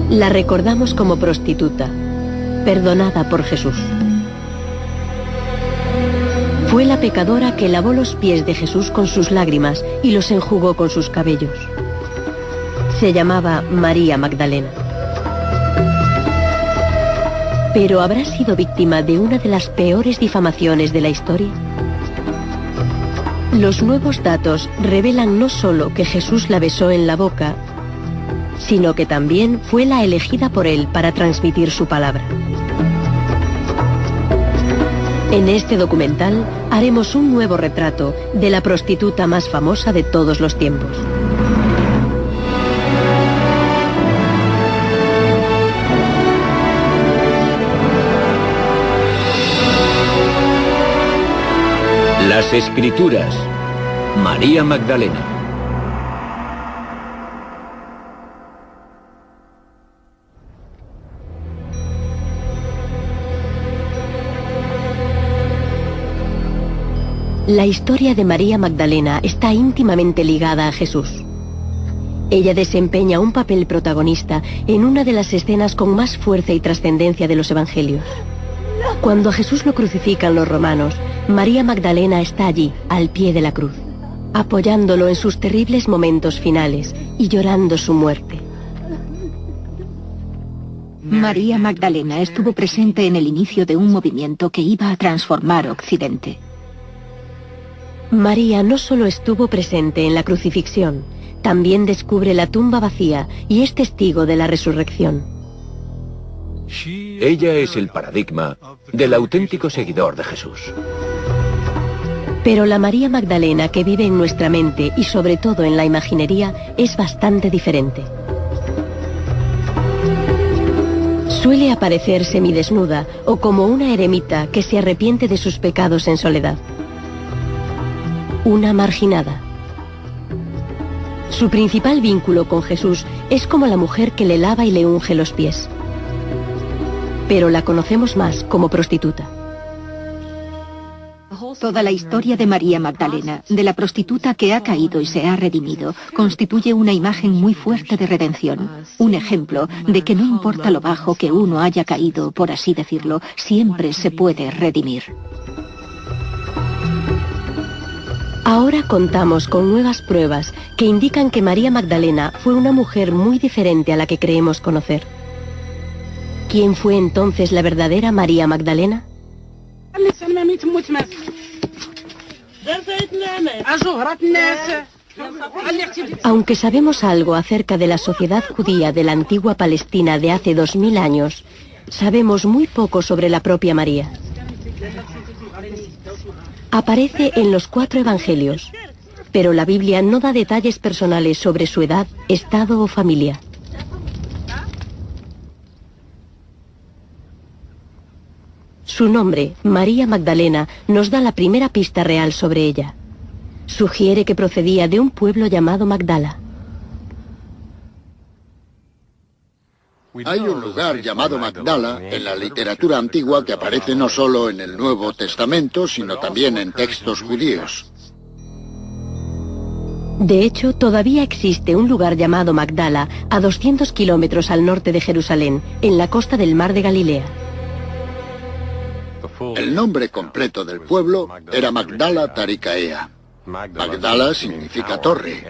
La recordamos como prostituta, perdonada por Jesús. Fue la pecadora que lavó los pies de Jesús con sus lágrimas y los enjugó con sus cabellos. Se llamaba María Magdalena. ¿Pero habrá sido víctima de una de las peores difamaciones de la historia? Los nuevos datos revelan no solo que Jesús la besó en la boca, sino que también fue la elegida por él para transmitir su palabra. En este documental haremos un nuevo retrato de la prostituta más famosa de todos los tiempos. Las Escrituras. María Magdalena. La historia de María Magdalena está íntimamente ligada a Jesús. Ella desempeña un papel protagonista en una de las escenas con más fuerza y trascendencia de los evangelios. Cuando a Jesús lo crucifican los romanos, María Magdalena está allí, al pie de la cruz, apoyándolo en sus terribles momentos finales y llorando su muerte. María Magdalena estuvo presente en el inicio de un movimiento que iba a transformar Occidente. María no solo estuvo presente en la crucifixión, también descubre la tumba vacía y es testigo de la resurrección. Ella es el paradigma del auténtico seguidor de Jesús. Pero la María Magdalena que vive en nuestra mente y sobre todo en la imaginería es bastante diferente. Suele aparecer semidesnuda o como una eremita que se arrepiente de sus pecados en soledad. Una marginada. Su principal vínculo con Jesús es como la mujer que le lava y le unge los pies. Pero la conocemos más como prostituta. Toda la historia de María Magdalena, de la prostituta que ha caído y se ha redimido, constituye una imagen muy fuerte de redención. Un ejemplo de que no importa lo bajo que uno haya caído, por así decirlo, siempre se puede redimir. Ahora contamos con nuevas pruebas que indican que María Magdalena fue una mujer muy diferente a la que creemos conocer. ¿Quién fue entonces la verdadera María Magdalena? Aunque sabemos algo acerca de la sociedad judía de la antigua Palestina de hace 2000 años, sabemos muy poco sobre la propia María. Aparece en los 4 evangelios, pero la Biblia no da detalles personales sobre su edad, estado o familia. Su nombre, María Magdalena, nos da la primera pista real sobre ella. Sugiere que procedía de un pueblo llamado Magdala. Hay un lugar llamado Magdala en la literatura antigua que aparece no solo en el Nuevo Testamento, sino también en textos judíos. De hecho, todavía existe un lugar llamado Magdala a 200 kilómetros al norte de Jerusalén, en la costa del mar de Galilea. El nombre completo del pueblo era Magdala Taricaea. Magdala significa torre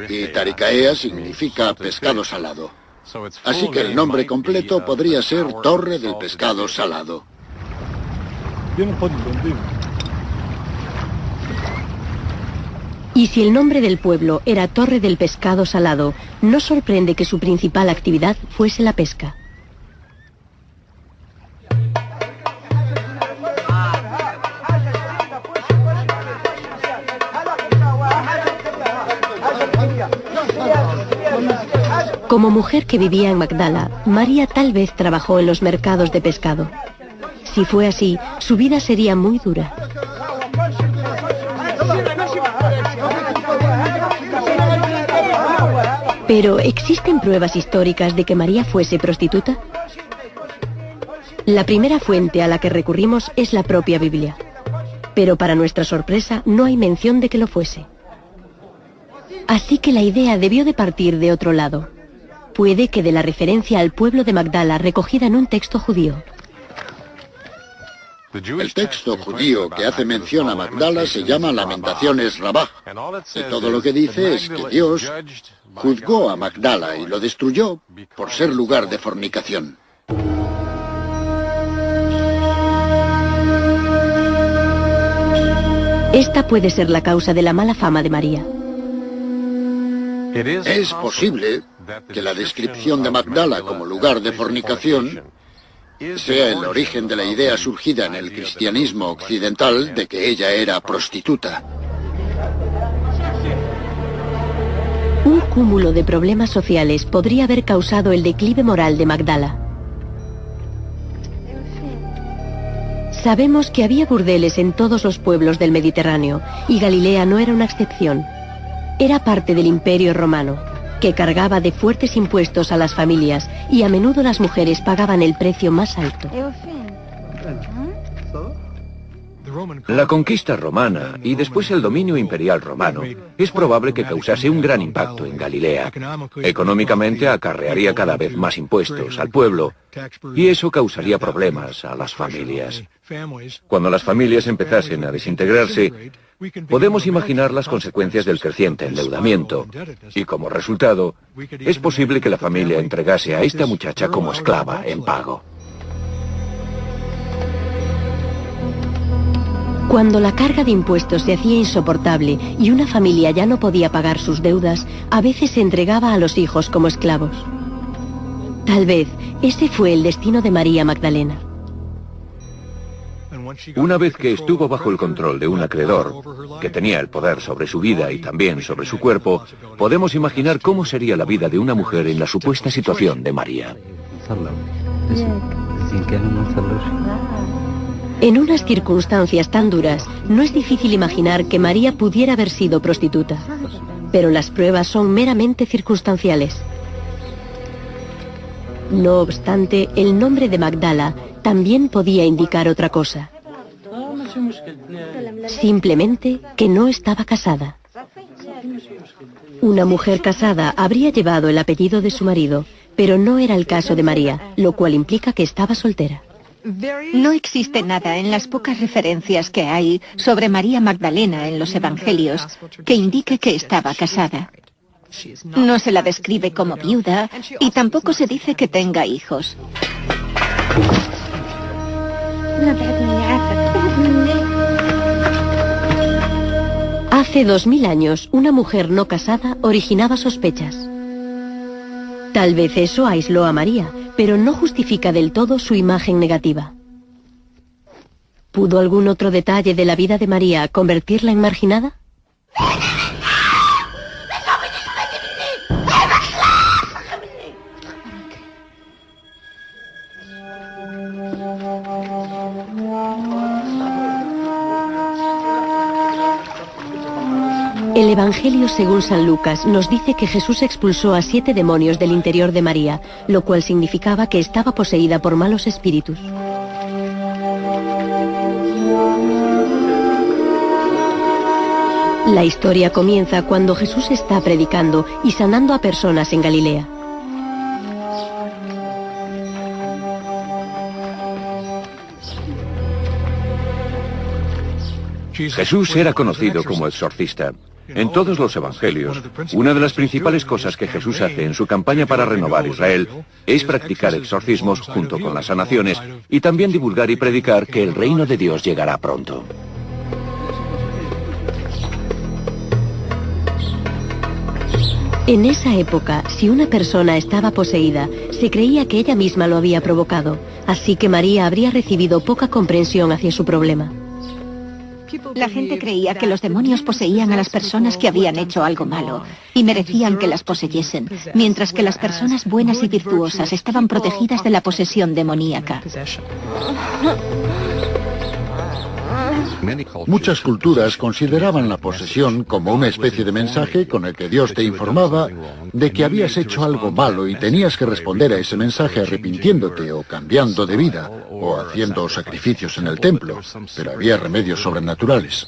y Taricaea significa pescado salado. Así que el nombre completo podría ser Torre del Pescado Salado. Y si el nombre del pueblo era Torre del Pescado Salado, no sorprende que su principal actividad fuese la pesca. Como mujer que vivía en Magdala, María tal vez trabajó en los mercados de pescado. Si fue así, su vida sería muy dura. Pero, ¿existen pruebas históricas de que María fuese prostituta? La primera fuente a la que recurrimos es la propia Biblia. Pero para nuestra sorpresa, no hay mención de que lo fuese. Así que la idea debió de partir de otro lado. Puede que de la referencia al pueblo de Magdala recogida en un texto judío. El texto judío que hace mención a Magdala se llama Lamentaciones Rabá, y todo lo que dice es que Dios juzgó a Magdala y lo destruyó por ser lugar de fornicación. Esta puede ser la causa de la mala fama de María. Es posible que la descripción de Magdala como lugar de fornicación sea el origen de la idea surgida en el cristianismo occidental de que ella era prostituta. Un cúmulo de problemas sociales podría haber causado el declive moral de Magdala. Sabemos que había burdeles en todos los pueblos del Mediterráneo, y Galilea no era una excepción. Era parte del Imperio Romano, que cargaba de fuertes impuestos a las familias, y a menudo las mujeres pagaban el precio más alto. La conquista romana y después el dominio imperial romano es probable que causase un gran impacto en Galilea. Económicamente acarrearía cada vez más impuestos al pueblo y eso causaría problemas a las familias. Cuando las familias empezasen a desintegrarse, podemos imaginar las consecuencias del creciente endeudamiento y como resultado, es posible que la familia entregase a esta muchacha como esclava en pago. Cuando la carga de impuestos se hacía insoportable y una familia ya no podía pagar sus deudas, a veces se entregaba a los hijos como esclavos. Tal vez ese fue el destino de María Magdalena. Una vez que estuvo bajo el control de un acreedor, que tenía el poder sobre su vida y también sobre su cuerpo, podemos imaginar cómo sería la vida de una mujer en la supuesta situación de María. En unas circunstancias tan duras, no es difícil imaginar que María pudiera haber sido prostituta, pero las pruebas son meramente circunstanciales. No obstante, el nombre de Magdala también podía indicar otra cosa. Simplemente que no estaba casada. Una mujer casada habría llevado el apellido de su marido, pero no era el caso de María, lo cual implica que estaba soltera. No existe nada en las pocas referencias que hay sobre María Magdalena en los Evangelios que indique que estaba casada. No se la describe como viuda y tampoco se dice que tenga hijos. Hace 2000 años, una mujer no casada originaba sospechas. Tal vez eso aisló a María, pero no justifica del todo su imagen negativa. ¿Pudo algún otro detalle de la vida de María convertirla en marginada? El Evangelio según San Lucas nos dice que Jesús expulsó a 7 demonios del interior de María, lo cual significaba que estaba poseída por malos espíritus. La historia comienza cuando Jesús está predicando y sanando a personas en Galilea. Jesús era conocido como exorcista. En todos los evangelios, una de las principales cosas que Jesús hace en su campaña para renovar Israel es practicar exorcismos junto con las sanaciones y también divulgar y predicar que el reino de Dios llegará pronto. En esa época, si una persona estaba poseída, se creía que ella misma lo había provocado, así que María habría recibido poca comprensión hacia su problema. La gente creía que los demonios poseían a las personas que habían hecho algo malo y merecían que las poseyesen, mientras que las personas buenas y virtuosas estaban protegidas de la posesión demoníaca. Muchas culturas consideraban la posesión como una especie de mensaje con el que Dios te informaba de que habías hecho algo malo y tenías que responder a ese mensaje arrepintiéndote o cambiando de vida o haciendo sacrificios en el templo, pero había remedios sobrenaturales.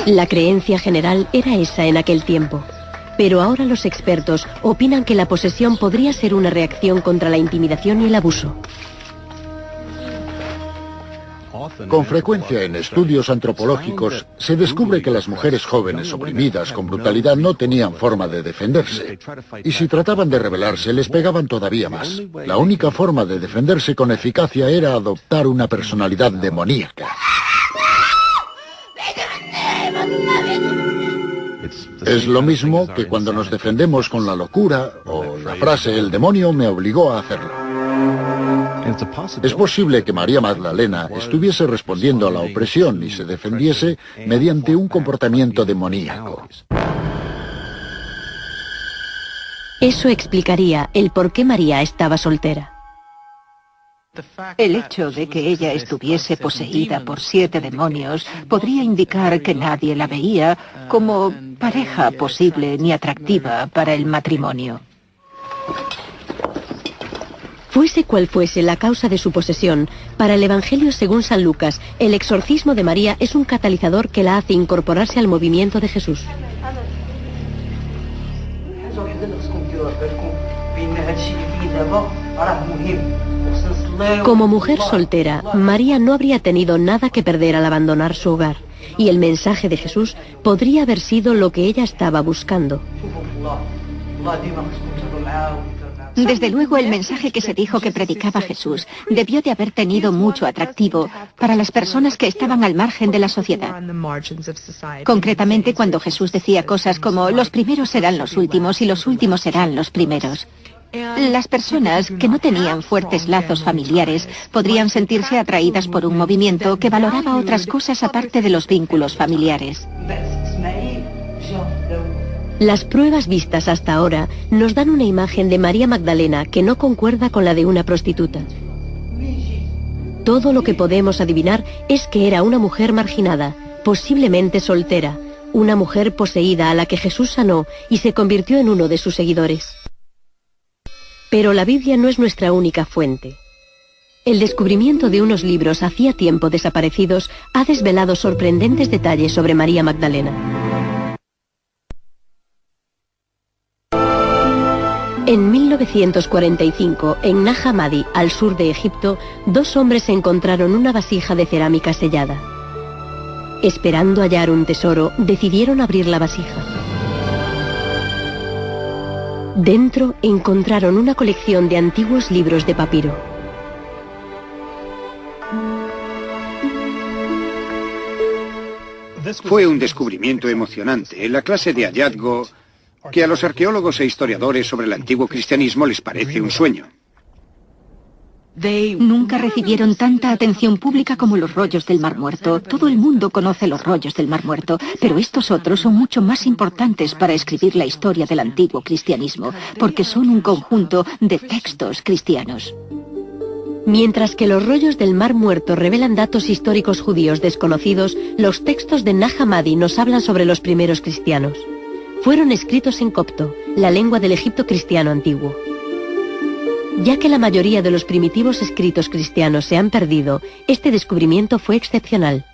La creencia general era esa en aquel tiempo. Pero ahora los expertos opinan que la posesión podría ser una reacción contra la intimidación y el abuso. Con frecuencia en estudios antropológicos se descubre que las mujeres jóvenes oprimidas con brutalidad no tenían forma de defenderse. Y si trataban de rebelarse, les pegaban todavía más. La única forma de defenderse con eficacia era adoptar una personalidad demoníaca. Es lo mismo que cuando nos defendemos con la locura o la frase «el demonio me obligó a hacerlo». Es posible que María Magdalena estuviese respondiendo a la opresión y se defendiese mediante un comportamiento demoníaco. Eso explicaría el por qué María estaba soltera. El hecho de que ella estuviese poseída por 7 demonios podría indicar que nadie la veía como pareja posible ni atractiva para el matrimonio. Fuese cual fuese la causa de su posesión, para el Evangelio según San Lucas, el exorcismo de María es un catalizador que la hace incorporarse al movimiento de Jesús. Como mujer soltera, María no habría tenido nada que perder al abandonar su hogar, y el mensaje de Jesús podría haber sido lo que ella estaba buscando. Desde luego, el mensaje que se dijo que predicaba Jesús debió de haber tenido mucho atractivo para las personas que estaban al margen de la sociedad. Concretamente, cuando Jesús decía cosas como «los primeros serán los últimos y los últimos serán los primeros». Las personas que no tenían fuertes lazos familiares podrían sentirse atraídas por un movimiento que valoraba otras cosas aparte de los vínculos familiares. Las pruebas vistas hasta ahora nos dan una imagen de María Magdalena que no concuerda con la de una prostituta. Todo lo que podemos adivinar es que era una mujer marginada, posiblemente soltera, una mujer poseída a la que Jesús sanó y se convirtió en uno de sus seguidores. Pero la Biblia no es nuestra única fuente. El descubrimiento de unos libros hacía tiempo desaparecidos ha desvelado sorprendentes detalles sobre María Magdalena. En 1945, en Nag Hammadi, al sur de Egipto, 2 hombres encontraron una vasija de cerámica sellada. Esperando hallar un tesoro, decidieron abrir la vasija. Dentro encontraron una colección de antiguos libros de papiro. Fue un descubrimiento emocionante, la clase de hallazgo que a los arqueólogos e historiadores sobre el antiguo cristianismo les parece un sueño. Nunca recibieron tanta atención pública como los rollos del Mar Muerto. Todo el mundo conoce los rollos del Mar Muerto, pero estos otros son mucho más importantes para escribir la historia del antiguo cristianismo, porque son un conjunto de textos cristianos. Mientras que los rollos del Mar Muerto revelan datos históricos judíos desconocidos, los textos de Nag Hammadi nos hablan sobre los primeros cristianos. Fueron escritos en copto, la lengua del Egipto cristiano antiguo. Ya que la mayoría de los primitivos escritos cristianos se han perdido, este descubrimiento fue excepcional.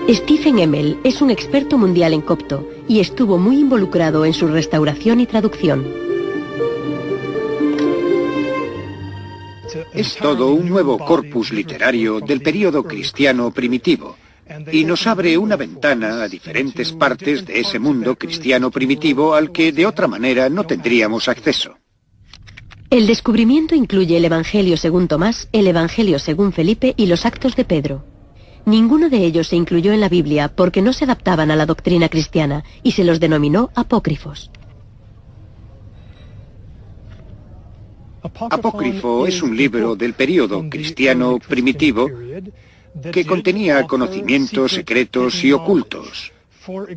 Stephen Emmel es un experto mundial en copto y estuvo muy involucrado en su restauración y traducción. Es todo un nuevo corpus literario del período cristiano primitivo y nos abre una ventana a diferentes partes de ese mundo cristiano primitivo al que de otra manera no tendríamos acceso. El descubrimiento incluye el Evangelio según Tomás, el Evangelio según Felipe y los Actos de Pedro. Ninguno de ellos se incluyó en la Biblia porque no se adaptaban a la doctrina cristiana y se los denominó apócrifos. Apócrifo es un libro del período cristiano primitivo que contenía conocimientos secretos y ocultos.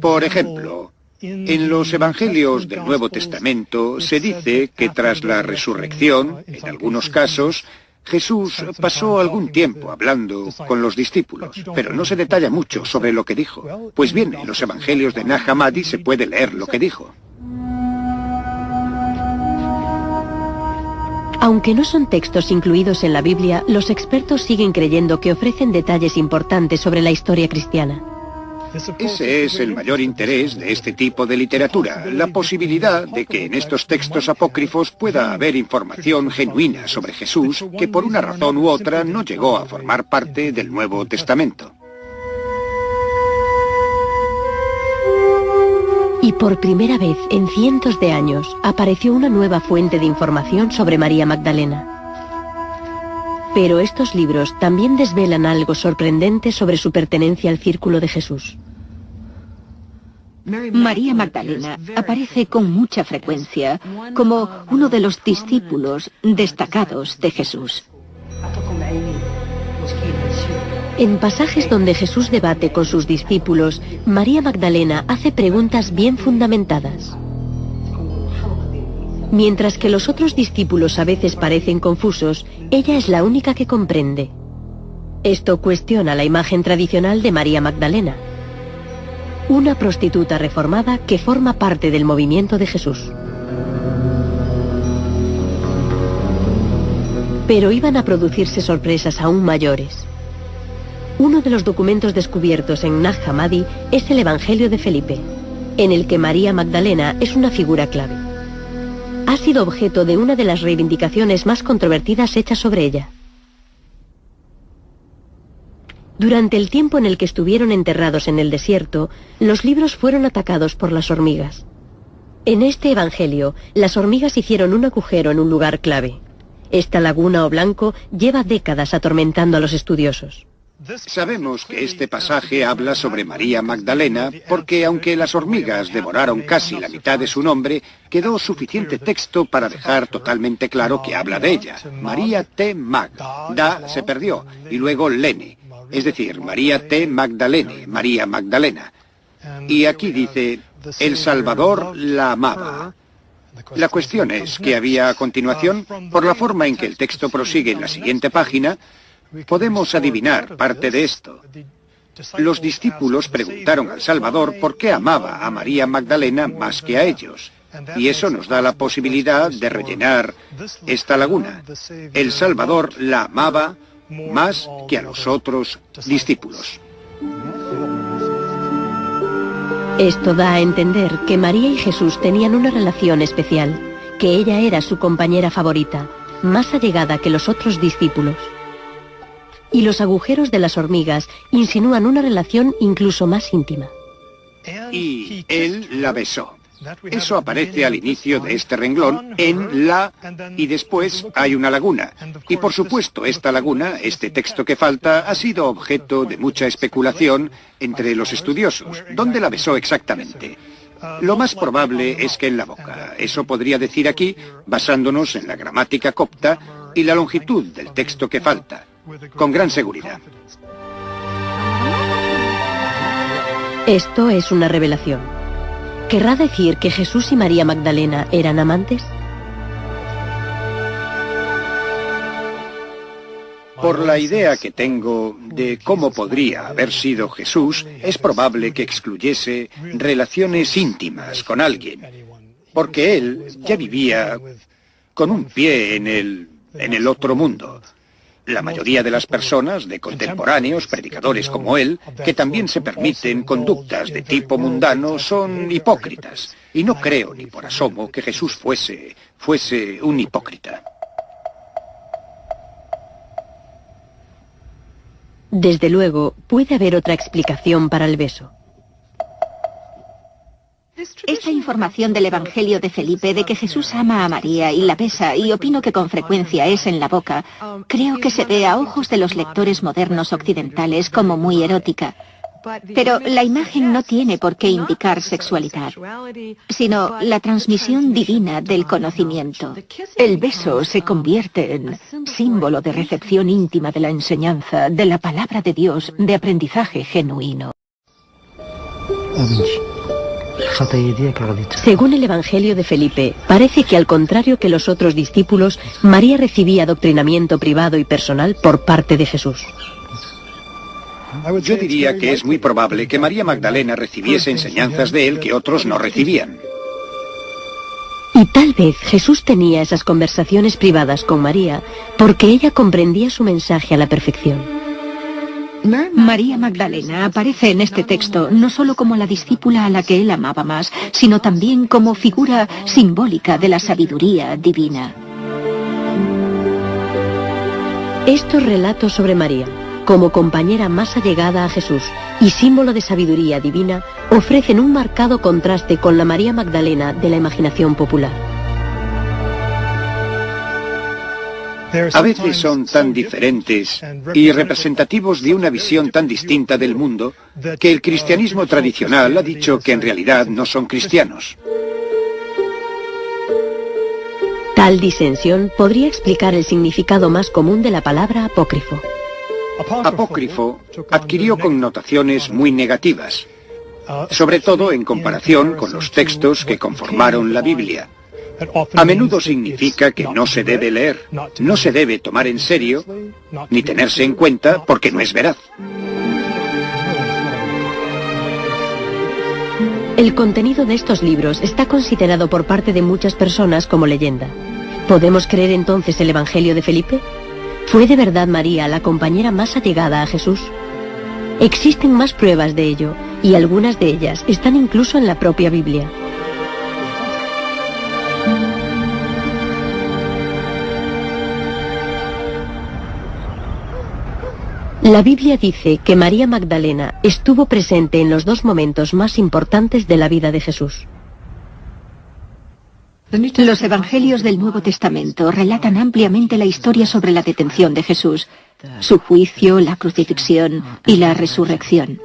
Por ejemplo, en los Evangelios del Nuevo Testamento se dice que tras la resurrección, en algunos casos, Jesús pasó algún tiempo hablando con los discípulos, pero no se detalla mucho sobre lo que dijo. Pues bien, en los Evangelios de Nag Hammadi se puede leer lo que dijo. Aunque no son textos incluidos en la Biblia, los expertos siguen creyendo que ofrecen detalles importantes sobre la historia cristiana. Ese es el mayor interés de este tipo de literatura, la posibilidad de que en estos textos apócrifos pueda haber información genuina sobre Jesús que por una razón u otra no llegó a formar parte del Nuevo Testamento. Y por primera vez en cientos de años apareció una nueva fuente de información sobre María Magdalena. Pero estos libros también desvelan algo sorprendente sobre su pertenencia al círculo de Jesús. María Magdalena aparece con mucha frecuencia como uno de los discípulos destacados de Jesús. En pasajes donde Jesús debate con sus discípulos, María Magdalena hace preguntas bien fundamentadas. Mientras que los otros discípulos a veces parecen confusos, ella es la única que comprende. Esto cuestiona la imagen tradicional de María Magdalena, una prostituta reformada que forma parte del movimiento de Jesús. Pero iban a producirse sorpresas aún mayores. Uno de los documentos descubiertos en Nag Hammadi es el Evangelio de Felipe, en el que María Magdalena es una figura clave. Ha sido objeto de una de las reivindicaciones más controvertidas hechas sobre ella. Durante el tiempo en el que estuvieron enterrados en el desierto, los libros fueron atacados por las hormigas. En este evangelio, las hormigas hicieron un agujero en un lugar clave. Esta laguna o blanco lleva décadas atormentando a los estudiosos. Sabemos que este pasaje habla sobre María Magdalena porque, aunque las hormigas devoraron casi la mitad de su nombre, quedó suficiente texto para dejar totalmente claro que habla de ella. María T. Mag. Da se perdió, y luego Lene, es decir, María T. Magdalene, María Magdalena. Y aquí dice, el Salvador la amaba. La cuestión es, ¿qué había a continuación? Por la forma en que el texto prosigue en la siguiente página, podemos adivinar parte de esto. Los discípulos preguntaron al Salvador por qué amaba a María Magdalena más que a ellos. Y eso nos da la posibilidad de rellenar esta laguna. El Salvador la amaba más que a los otros discípulos. Esto da a entender que María y Jesús tenían una relación especial, que ella era su compañera favorita, más allegada que los otros discípulos. Y los agujeros de las hormigas insinúan una relación incluso más íntima. Y él la besó. Eso aparece al inicio de este renglón, en la, y después hay una laguna. Y por supuesto, esta laguna, este texto que falta, ha sido objeto de mucha especulación entre los estudiosos. ¿Dónde la besó exactamente? Lo más probable es que en la boca. Eso podría decir aquí, basándonos en la gramática copta y la longitud del texto que falta, con gran seguridad. Esto es una revelación. ¿Querrá decir que Jesús y María Magdalena eran amantes? Por la idea que tengo de cómo podría haber sido Jesús, es probable que excluyese relaciones íntimas con alguien, porque él ya vivía con un pie en el otro mundo. La mayoría de las personas, de contemporáneos, predicadores como él, que también se permiten conductas de tipo mundano, son hipócritas. Y no creo ni por asomo que Jesús fuese un hipócrita. Desde luego, puede haber otra explicación para el beso. Esta información del Evangelio de Felipe de que Jesús ama a María y la besa, y opino que con frecuencia es en la boca, creo que se ve a ojos de los lectores modernos occidentales como muy erótica. Pero la imagen no tiene por qué indicar sexualidad, sino la transmisión divina del conocimiento. El beso se convierte en símbolo de recepción íntima de la enseñanza, de la palabra de Dios, de aprendizaje genuino. Según el Evangelio de Felipe, parece que al contrario que los otros discípulos, María recibía adoctrinamiento privado y personal por parte de Jesús. Yo diría que es muy probable que María Magdalena recibiese enseñanzas de él que otros no recibían. Y tal vez Jesús tenía esas conversaciones privadas con María porque ella comprendía su mensaje a la perfección. María Magdalena aparece en este texto no solo como la discípula a la que él amaba más, sino también como figura simbólica de la sabiduría divina. Estos relatos sobre María, como compañera más allegada a Jesús y símbolo de sabiduría divina, ofrecen un marcado contraste con la María Magdalena de la imaginación popular. A veces son tan diferentes y representativos de una visión tan distinta del mundo que el cristianismo tradicional ha dicho que en realidad no son cristianos. Tal disensión podría explicar el significado más común de la palabra apócrifo. Apócrifo adquirió connotaciones muy negativas, sobre todo en comparación con los textos que conformaron la Biblia. A menudo significa que no se debe leer, no se debe tomar en serio, ni tenerse en cuenta porque no es veraz. El contenido de estos libros está considerado por parte de muchas personas como leyenda. ¿Podemos creer entonces el Evangelio de Felipe? ¿Fue de verdad María la compañera más allegada a Jesús? Existen más pruebas de ello, y algunas de ellas están incluso en la propia Biblia. La Biblia dice que María Magdalena estuvo presente en los dos momentos más importantes de la vida de Jesús. Los evangelios del Nuevo Testamento relatan ampliamente la historia sobre la detención de Jesús, su juicio, la crucifixión y la resurrección.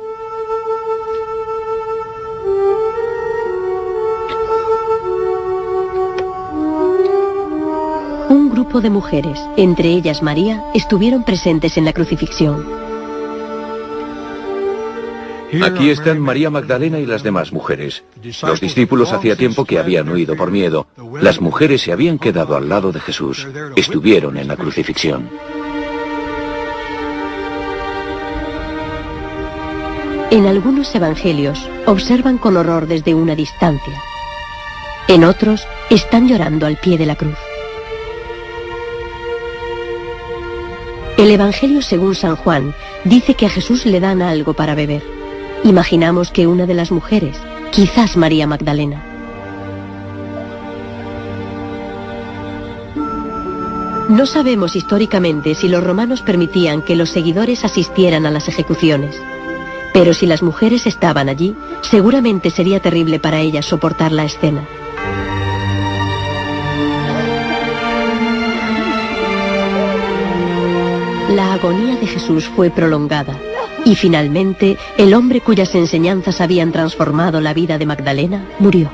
Un grupo de mujeres, entre ellas María, estuvieron presentes en la crucifixión. Aquí están María Magdalena y las demás mujeres. Los discípulos hacía tiempo que habían huido por miedo. Las mujeres se habían quedado al lado de Jesús. Estuvieron en la crucifixión. En algunos evangelios observan con horror desde una distancia. En otros están llorando al pie de la cruz. El Evangelio según San Juan dice que a Jesús le dan algo para beber. Imaginamos que una de las mujeres, quizás María Magdalena. No sabemos históricamente si los romanos permitían que los seguidores asistieran a las ejecuciones. Pero si las mujeres estaban allí, seguramente sería terrible para ellas soportar la escena. La agonía de Jesús fue prolongada, y finalmente el hombre cuyas enseñanzas habían transformado la vida de Magdalena murió.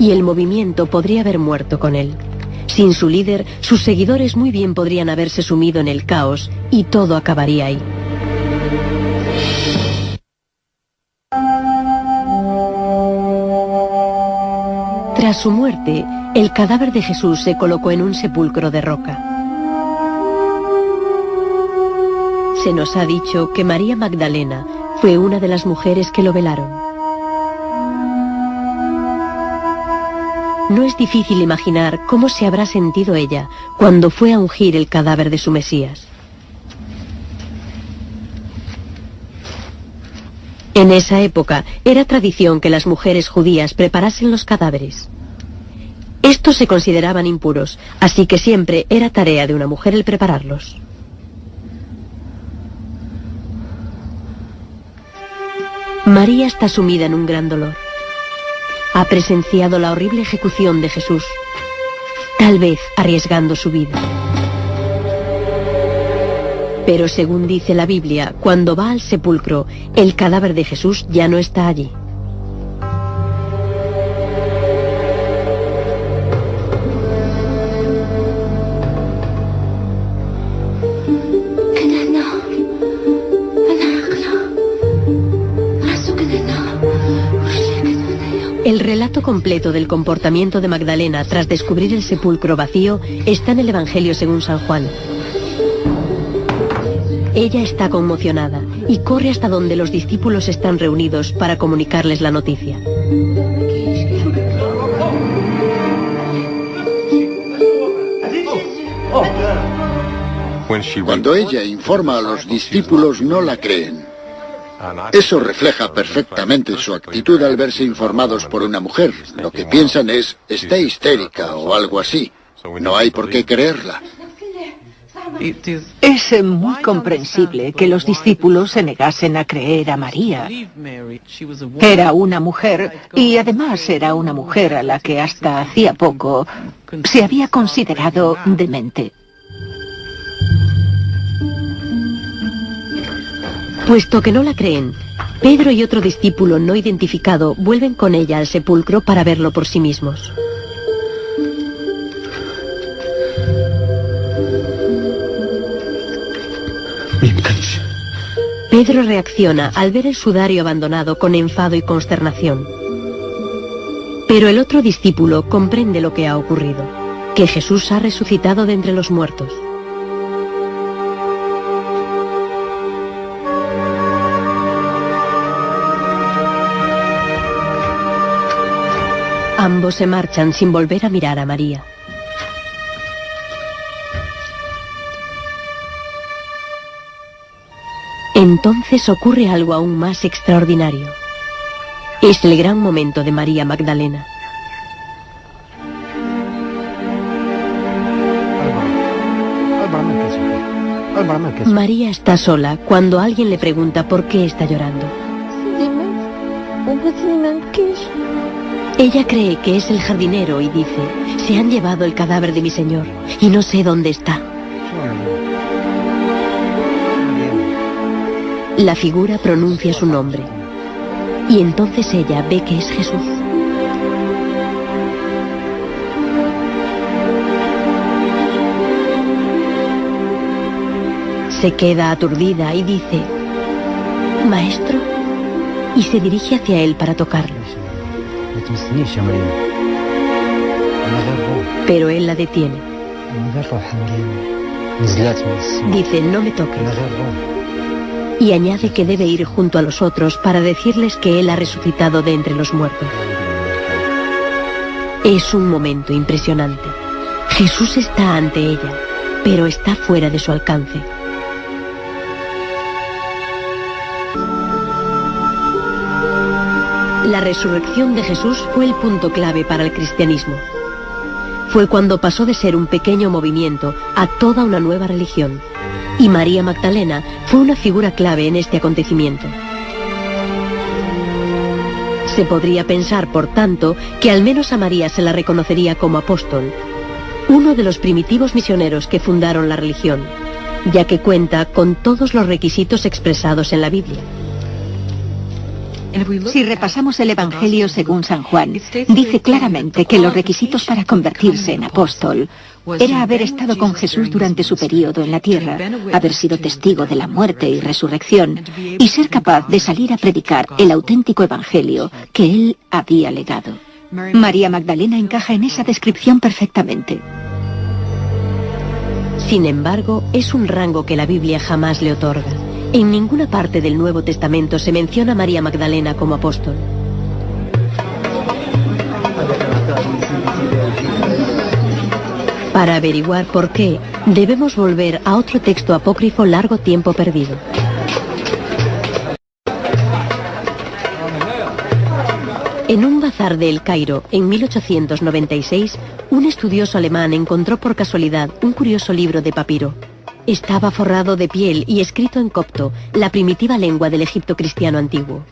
Y el movimiento podría haber muerto con él. Sin su líder, sus seguidores muy bien podrían haberse sumido en el caos y todo acabaría ahí. Tras su muerte, el cadáver de Jesús se colocó en un sepulcro de roca. Se nos ha dicho que María Magdalena fue una de las mujeres que lo velaron. No es difícil imaginar cómo se habrá sentido ella cuando fue a ungir el cadáver de su Mesías. En esa época era tradición que las mujeres judías preparasen los cadáveres. Estos se consideraban impuros, así que siempre era tarea de una mujer el prepararlos. María está sumida en un gran dolor. Ha presenciado la horrible ejecución de Jesús, tal vez arriesgando su vida. Pero según dice la Biblia, cuando va al sepulcro, el cadáver de Jesús ya no está allí. El relato completo del comportamiento de Magdalena tras descubrir el sepulcro vacío está en el Evangelio según San Juan. Ella está conmocionada y corre hasta donde los discípulos están reunidos para comunicarles la noticia. Cuando ella informa a los discípulos, no la creen. Eso refleja perfectamente su actitud al verse informados por una mujer. Lo que piensan es, está histérica o algo así. No hay por qué creerla. Es muy comprensible que los discípulos se negasen a creer a María. Era una mujer, y además era una mujer a la que hasta hacía poco se había considerado demente. Puesto que no la creen, Pedro y otro discípulo no identificado vuelven con ella al sepulcro para verlo por sí mismos. Pedro reacciona al ver el sudario abandonado con enfado y consternación. Pero el otro discípulo comprende lo que ha ocurrido, que Jesús ha resucitado de entre los muertos. Ambos se marchan sin volver a mirar a María. Entonces ocurre algo aún más extraordinario. Es el gran momento de María Magdalena. María está sola cuando alguien le pregunta por qué está llorando. Ella cree que es el jardinero y dice, se han llevado el cadáver de mi señor y no sé dónde está. La figura pronuncia su nombre y entonces ella ve que es Jesús. Se queda aturdida y dice, «Maestro», y se dirige hacia él para tocarlo. Pero él la detiene. Dice, «No me toques». Y añade que debe ir junto a los otros para decirles que él ha resucitado de entre los muertos. Es un momento impresionante. Jesús está ante ella, pero está fuera de su alcance. La resurrección de Jesús fue el punto clave para el cristianismo. Fue cuando pasó de ser un pequeño movimiento a toda una nueva religión. Y María Magdalena fue una figura clave en este acontecimiento. Se podría pensar, por tanto, que al menos a María se la reconocería como apóstol, uno de los primitivos misioneros que fundaron la religión, ya que cuenta con todos los requisitos expresados en la Biblia. Si repasamos el Evangelio según San Juan, dice claramente que los requisitos para convertirse en apóstol era haber estado con Jesús durante su periodo en la tierra, haber sido testigo de la muerte y resurrección, y ser capaz de salir a predicar el auténtico Evangelio que él había legado. María Magdalena encaja en esa descripción perfectamente. Sin embargo, es un rango que la Biblia jamás le otorga. En ninguna parte del Nuevo Testamento se menciona a María Magdalena como apóstol. Para averiguar por qué, debemos volver a otro texto apócrifo largo tiempo perdido. En un bazar de El Cairo, en 1896, un estudioso alemán encontró por casualidad un curioso libro de papiro. Estaba forrado de piel y escrito en copto, la primitiva lengua del Egipto cristiano antiguo.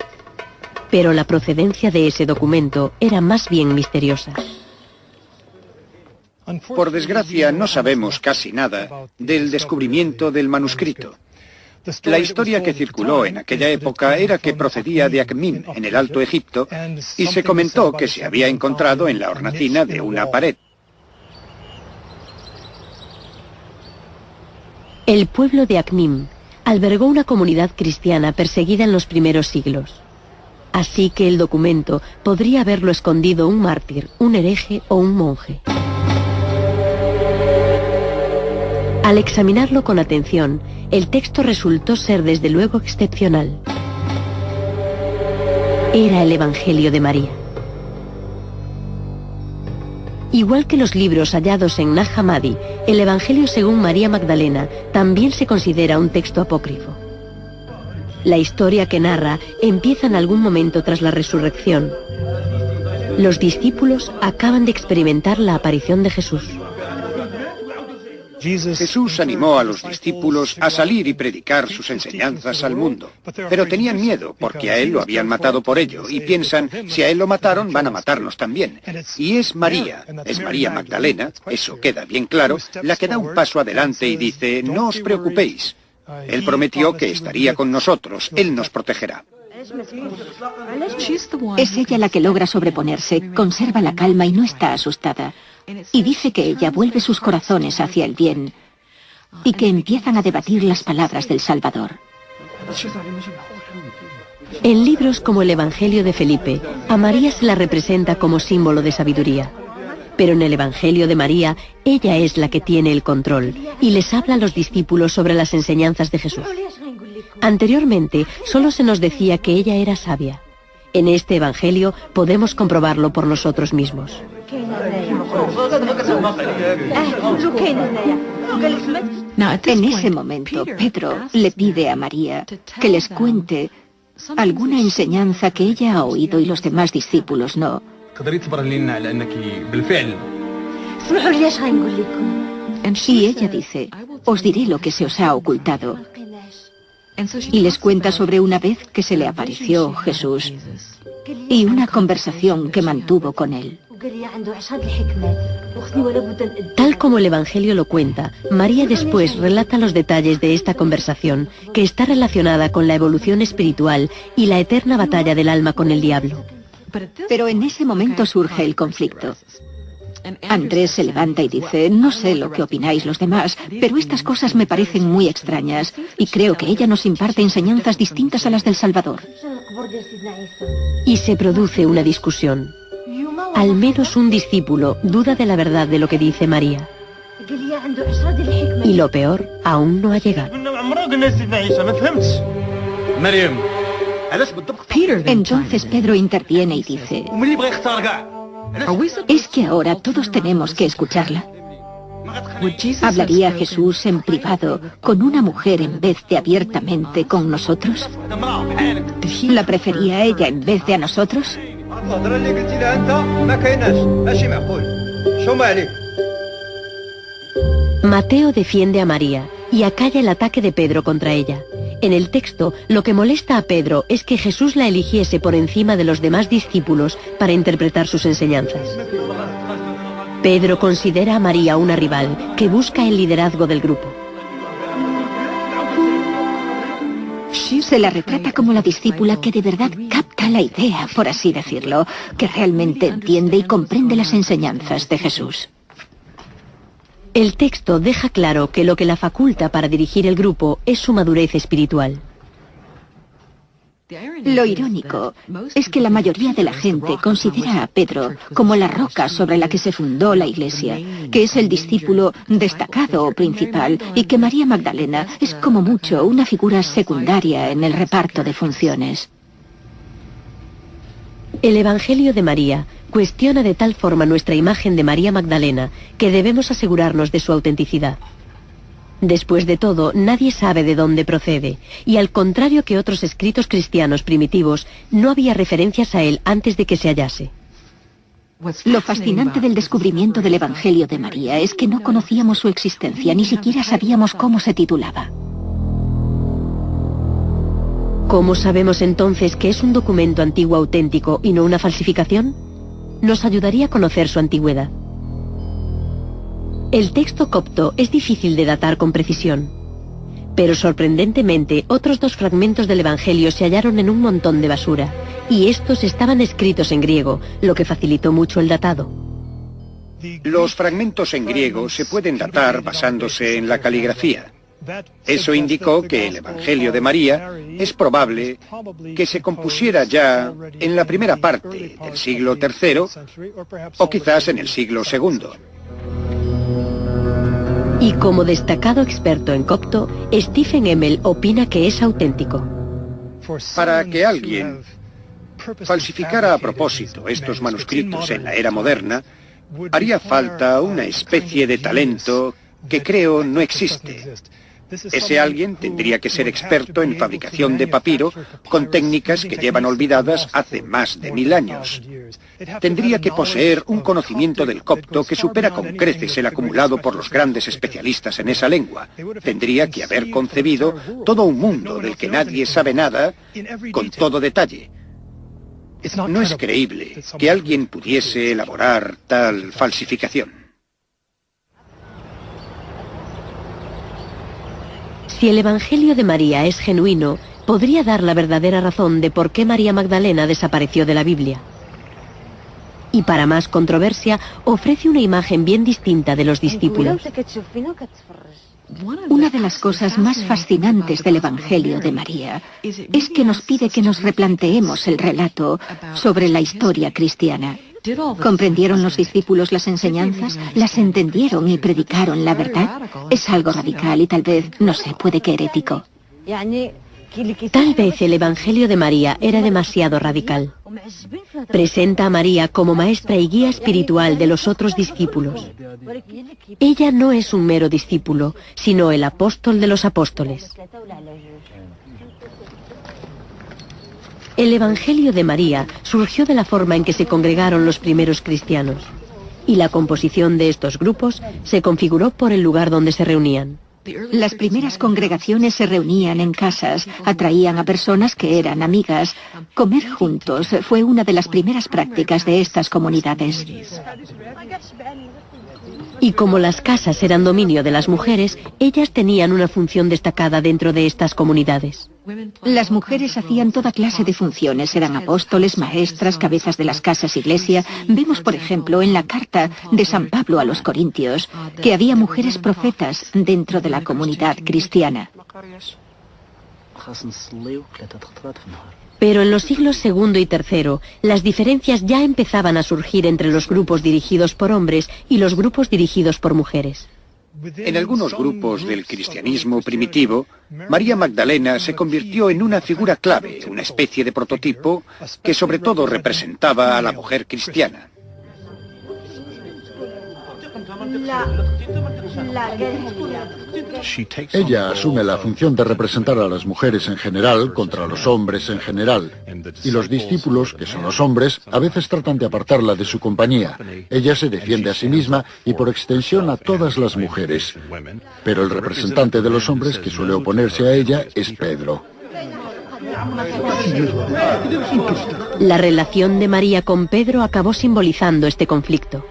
Pero la procedencia de ese documento era más bien misteriosa. Por desgracia, no sabemos casi nada del descubrimiento del manuscrito. La historia que circuló en aquella época era que procedía de Acmim, en el Alto Egipto, y se comentó que se había encontrado en la hornacina de una pared. El pueblo de Acmim albergó una comunidad cristiana perseguida en los primeros siglos. Así que el documento podría haberlo escondido un mártir, un hereje o un monje. Al examinarlo con atención, el texto resultó ser desde luego excepcional. Era el Evangelio de María. Igual que los libros hallados en Nag Hammadi, el Evangelio según María Magdalena también se considera un texto apócrifo. La historia que narra empieza en algún momento tras la resurrección. Los discípulos acaban de experimentar la aparición de Jesús. Jesús animó a los discípulos a salir y predicar sus enseñanzas al mundo. Pero tenían miedo porque a él lo habían matado por ello y piensan, si a él lo mataron, van a matarnos también. Y es María Magdalena, eso queda bien claro, la que da un paso adelante y dice, no os preocupéis. Él prometió que estaría con nosotros, él nos protegerá. Es ella la que logra sobreponerse, conserva la calma y no está asustada. Y dice que ella vuelve sus corazones hacia el bien y que empiezan a debatir las palabras del Salvador. En libros como el Evangelio de Felipe, a María se la representa como símbolo de sabiduría. Pero en el Evangelio de María, ella es la que tiene el control y les habla a los discípulos sobre las enseñanzas de Jesús. Anteriormente, solo se nos decía que ella era sabia. En este Evangelio podemos comprobarlo por nosotros mismos. En ese momento, Pedro le pide a María que les cuente alguna enseñanza que ella ha oído y los demás discípulos no. Y ella dice, os diré lo que se os ha ocultado. Y les cuenta sobre una vez que se le apareció Jesús y una conversación que mantuvo con él. Tal como el Evangelio lo cuenta, María después relata los detalles de esta conversación, que está relacionada con la evolución espiritual y la eterna batalla del alma con el diablo. Pero en ese momento surge el conflicto. Andrés se levanta y dice, no sé lo que opináis los demás, pero estas cosas me parecen muy extrañas y creo que ella nos imparte enseñanzas distintas a las del Salvador. Y se produce una discusión. Al menos un discípulo duda de la verdad de lo que dice María. Y lo peor aún no ha llegado. Entonces Pedro interviene y dice, ¿es que ahora todos tenemos que escucharla? ¿Hablaría Jesús en privado con una mujer en vez de abiertamente con nosotros? ¿La prefería a ella en vez de a nosotros? Mateo defiende a María y acalla el ataque de Pedro contra ella. En el texto, lo que molesta a Pedro es que Jesús la eligiese por encima de los demás discípulos para interpretar sus enseñanzas. Pedro considera a María una rival que busca el liderazgo del grupo. Se la retrata como la discípula que de verdad capta la idea, por así decirlo, que realmente entiende y comprende las enseñanzas de Jesús. El texto deja claro que lo que la faculta para dirigir el grupo es su madurez espiritual. Lo irónico es que la mayoría de la gente considera a Pedro como la roca sobre la que se fundó la Iglesia, que es el discípulo destacado o principal, y que María Magdalena es como mucho una figura secundaria en el reparto de funciones. El Evangelio de María cuestiona de tal forma nuestra imagen de María Magdalena que debemos asegurarnos de su autenticidad. Después de todo, nadie sabe de dónde procede, y al contrario que otros escritos cristianos primitivos, no había referencias a él antes de que se hallase. Lo fascinante del descubrimiento del Evangelio de María es que no conocíamos su existencia, ni siquiera sabíamos cómo se titulaba. ¿Cómo sabemos entonces que es un documento antiguo auténtico y no una falsificación? Nos ayudaría a conocer su antigüedad. El texto copto es difícil de datar con precisión, pero sorprendentemente otros dos fragmentos del Evangelio se hallaron en un montón de basura, y estos estaban escritos en griego, lo que facilitó mucho el datado. Los fragmentos en griego se pueden datar basándose en la caligrafía. Eso indicó que el Evangelio de María es probable que se compusiera ya en la primera parte del siglo III o quizás en el siglo II. Y como destacado experto en copto, Stephen Emmel opina que es auténtico. Para que alguien falsificara a propósito estos manuscritos en la era moderna, haría falta una especie de talento que creo no existe. Ese alguien tendría que ser experto en fabricación de papiro con técnicas que llevan olvidadas hace más de 1000 años. Tendría que poseer un conocimiento del copto que supera con creces el acumulado por los grandes especialistas en esa lengua. Tendría que haber concebido todo un mundo del que nadie sabe nada con todo detalle. No es creíble que alguien pudiese elaborar tal falsificación. Si el Evangelio de María es genuino, podría dar la verdadera razón de por qué María Magdalena desapareció de la Biblia. Y para más controversia, ofrece una imagen bien distinta de los discípulos. Una de las cosas más fascinantes del Evangelio de María es que nos pide que nos replanteemos el relato sobre la historia cristiana. ¿Comprendieron los discípulos las enseñanzas? ¿Las entendieron y predicaron la verdad? Es algo radical y tal vez, no sé, puede que herético. Tal vez el Evangelio de María era demasiado radical. Presenta a María como maestra y guía espiritual de los otros discípulos. Ella no es un mero discípulo, sino el apóstol de los apóstoles. El Evangelio de María surgió de la forma en que se congregaron los primeros cristianos, y la composición de estos grupos se configuró por el lugar donde se reunían. Las primeras congregaciones se reunían en casas, atraían a personas que eran amigas. Comer juntos fue una de las primeras prácticas de estas comunidades. Y como las casas eran dominio de las mujeres, ellas tenían una función destacada dentro de estas comunidades. Las mujeres hacían toda clase de funciones, eran apóstoles, maestras, cabezas de las casas iglesia. Vemos, por ejemplo, en la carta de San Pablo a los Corintios, que había mujeres profetas dentro de la comunidad cristiana. Pero en los siglos II y III, las diferencias ya empezaban a surgir entre los grupos dirigidos por hombres y los grupos dirigidos por mujeres. En algunos grupos del cristianismo primitivo, María Magdalena se convirtió en una figura clave, una especie de prototipo que sobre todo representaba a la mujer cristiana. Ella asume la función de representar a las mujeres en general contra los hombres en general. Y los discípulos, que son los hombres, a veces tratan de apartarla de su compañía. Ella se defiende a sí misma y por extensión a todas las mujeres. Pero el representante de los hombres que suele oponerse a ella es Pedro. La relación de María con Pedro acabó simbolizando este conflicto.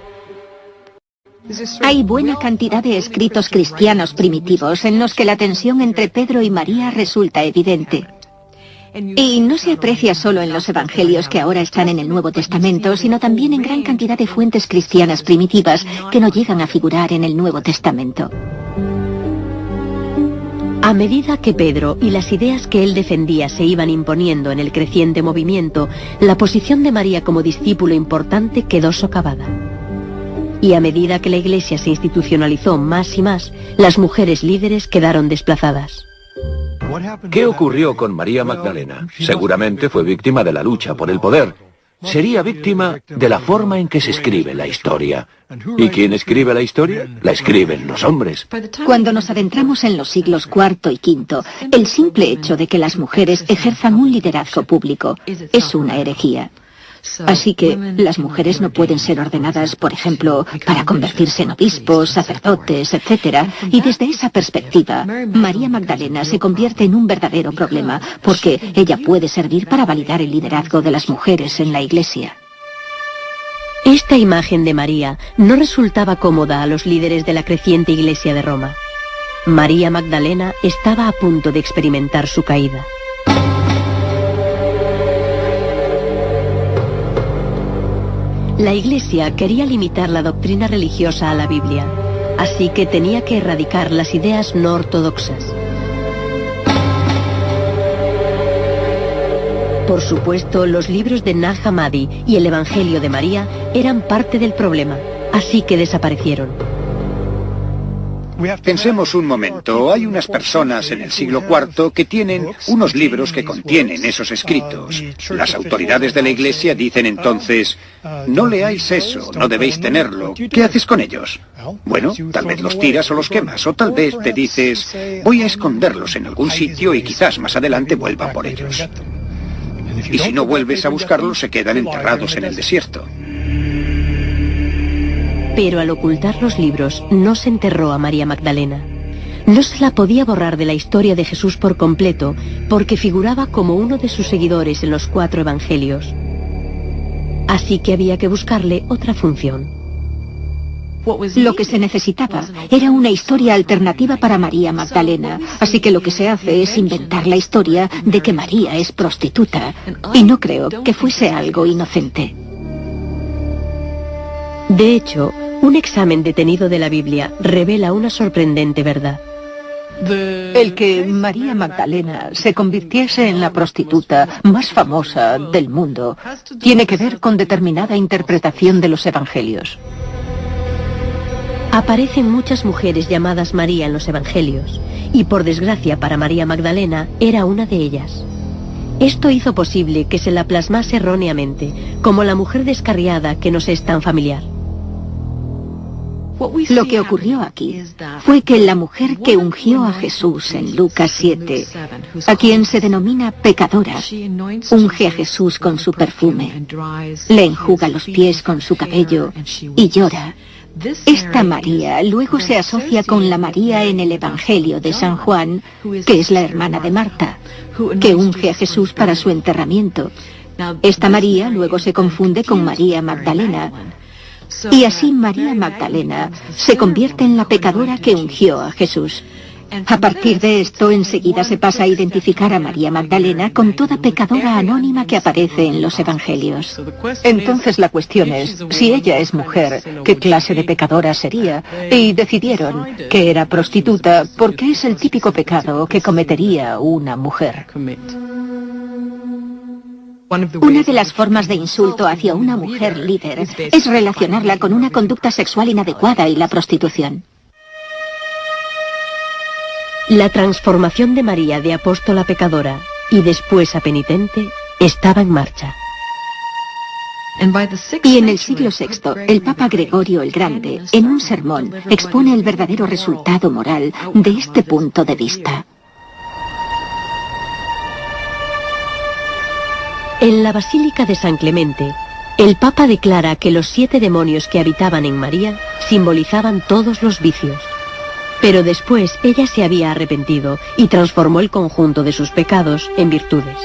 Hay buena cantidad de escritos cristianos primitivos en los que la tensión entre Pedro y María resulta evidente. Y no se aprecia solo en los evangelios que ahora están en el Nuevo Testamento, sino también en gran cantidad de fuentes cristianas primitivas que no llegan a figurar en el Nuevo Testamento. A medida que Pedro y las ideas que él defendía se iban imponiendo en el creciente movimiento, la posición de María como discípulo importante quedó socavada. Y a medida que la Iglesia se institucionalizó más y más, las mujeres líderes quedaron desplazadas. ¿Qué ocurrió con María Magdalena? Seguramente fue víctima de la lucha por el poder. Sería víctima de la forma en que se escribe la historia. ¿Y quién escribe la historia? La escriben los hombres. Cuando nos adentramos en los siglos IV y V, el simple hecho de que las mujeres ejerzan un liderazgo público es una herejía. Así que las mujeres no pueden ser ordenadas, por ejemplo, para convertirse en obispos, sacerdotes, etc. Y desde esa perspectiva, María Magdalena se convierte en un verdadero problema, porque ella puede servir para validar el liderazgo de las mujeres en la Iglesia. Esta imagen de María no resultaba cómoda a los líderes de la creciente Iglesia de Roma. María Magdalena estaba a punto de experimentar su caída. La Iglesia quería limitar la doctrina religiosa a la Biblia, así que tenía que erradicar las ideas no ortodoxas. Por supuesto, los libros de Nag Hammadi y el Evangelio de María eran parte del problema, así que desaparecieron. Pensemos un momento, hay unas personas en el siglo IV que tienen unos libros que contienen esos escritos. Las autoridades de la Iglesia dicen entonces, no leáis eso, no debéis tenerlo. ¿Qué haces con ellos? Bueno, tal vez los tiras o los quemas, o tal vez te dices, voy a esconderlos en algún sitio y quizás más adelante vuelva por ellos. Y si no vuelves a buscarlos, se quedan enterrados en el desierto. Pero al ocultar los libros, no se enterró a María Magdalena. No se la podía borrar de la historia de Jesús por completo, porque figuraba como uno de sus seguidores en los 4 evangelios. Así que había que buscarle otra función. Lo que se necesitaba era una historia alternativa para María Magdalena, así que lo que se hace es inventar la historia de que María es prostituta, y no creo que fuese algo inocente. De hecho, un examen detenido de la Biblia revela una sorprendente verdad. El que María Magdalena se convirtiese en la prostituta más famosa del mundo tiene que ver con determinada interpretación de los evangelios. Aparecen muchas mujeres llamadas María en los evangelios, y por desgracia para María Magdalena era una de ellas. Esto hizo posible que se la plasmase erróneamente, como la mujer descarriada que nos es tan familiar. Lo que ocurrió aquí fue que la mujer que ungió a Jesús en Lucas 7, a quien se denomina pecadora, unge a Jesús con su perfume, le enjuga los pies con su cabello y llora. Esta María luego se asocia con la María en el Evangelio de San Juan, que es la hermana de Marta, que unge a Jesús para su enterramiento. Esta María luego se confunde con María Magdalena, y así María Magdalena se convierte en la pecadora que ungió a Jesús. A partir de esto, enseguida se pasa a identificar a María Magdalena con toda pecadora anónima que aparece en los evangelios. Entonces la cuestión es, si ella es mujer, ¿qué clase de pecadora sería? Y decidieron que era prostituta porque es el típico pecado que cometería una mujer. Una de las formas de insulto hacia una mujer líder es relacionarla con una conducta sexual inadecuada y la prostitución. La transformación de María de apóstola pecadora y después a penitente estaba en marcha. Y en el siglo VI, el Papa Gregorio el Grande, en un sermón, expone el verdadero resultado moral de este punto de vista. En la Basílica de San Clemente, el Papa declara que los 7 demonios que habitaban en María simbolizaban todos los vicios. Pero después ella se había arrepentido y transformó el conjunto de sus pecados en virtudes.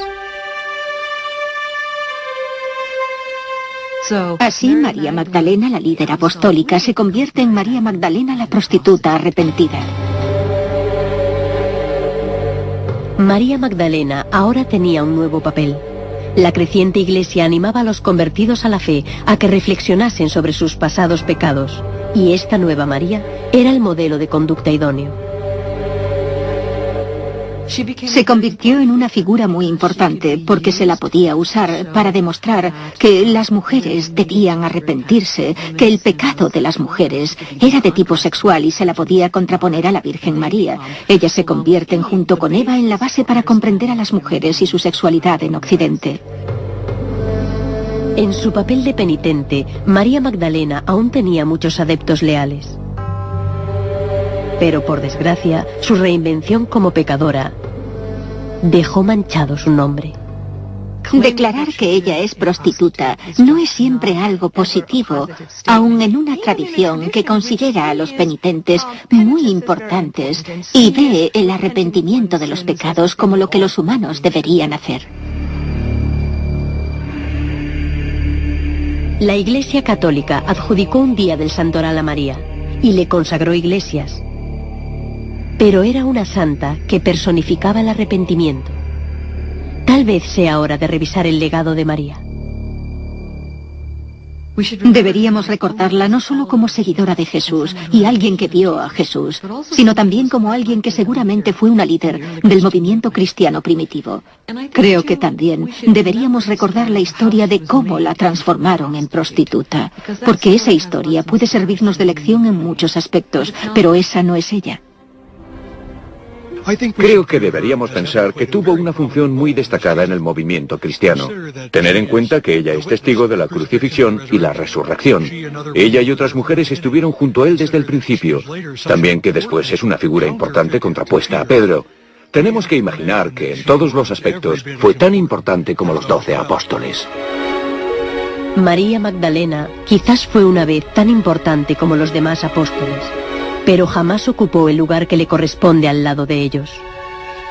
Así María Magdalena, la líder apostólica, se convierte en María Magdalena, la prostituta arrepentida. María Magdalena ahora tenía un nuevo papel. La creciente iglesia animaba a los convertidos a la fe a que reflexionasen sobre sus pasados pecados, y esta nueva María era el modelo de conducta idóneo. Se convirtió en una figura muy importante porque se la podía usar para demostrar que las mujeres debían arrepentirse, que el pecado de las mujeres era de tipo sexual y se la podía contraponer a la Virgen María. Ellas se convierten junto con Eva en la base para comprender a las mujeres y su sexualidad en Occidente. En su papel de penitente, María Magdalena aún tenía muchos adeptos leales. Pero por desgracia, su reinvención como pecadora dejó manchado su nombre. Declarar que ella es prostituta no es siempre algo positivo, aun en una tradición que considera a los penitentes muy importantes y ve el arrepentimiento de los pecados como lo que los humanos deberían hacer. La Iglesia Católica adjudicó un día del santoral a María y le consagró iglesias. Pero era una santa que personificaba el arrepentimiento. Tal vez sea hora de revisar el legado de María. Deberíamos recordarla no solo como seguidora de Jesús y alguien que vio a Jesús, sino también como alguien que seguramente fue una líder del movimiento cristiano primitivo. Creo que también deberíamos recordar la historia de cómo la transformaron en prostituta, porque esa historia puede servirnos de lección en muchos aspectos, pero esa no es ella. Creo que deberíamos pensar que tuvo una función muy destacada en el movimiento cristiano. Tener en cuenta que ella es testigo de la crucifixión y la resurrección. Ella y otras mujeres estuvieron junto a él desde el principio. También que después es una figura importante contrapuesta a Pedro. Tenemos que imaginar que en todos los aspectos fue tan importante como los 12 apóstoles. María Magdalena quizás fue una vez tan importante como los demás apóstoles, pero jamás ocupó el lugar que le corresponde al lado de ellos.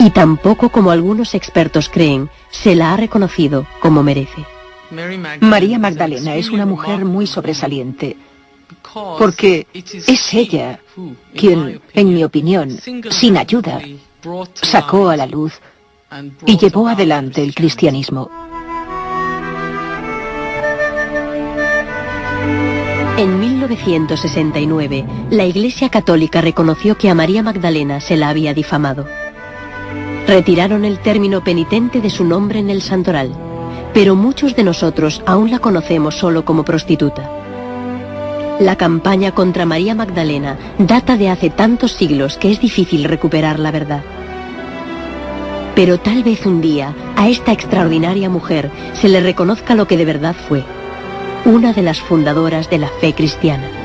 Y tampoco, como algunos expertos creen, se la ha reconocido como merece. María Magdalena es una mujer muy sobresaliente, porque es ella quien, en mi opinión, sin ayuda, sacó a la luz y llevó adelante el cristianismo. En 1969, la Iglesia Católica reconoció que a María Magdalena se la había difamado. Retiraron el término penitente de su nombre en el santoral, pero muchos de nosotros aún la conocemos solo como prostituta. La campaña contra María Magdalena data de hace tantos siglos que es difícil recuperar la verdad. Pero tal vez un día a esta extraordinaria mujer se le reconozca lo que de verdad fue, una de las fundadoras de la fe cristiana.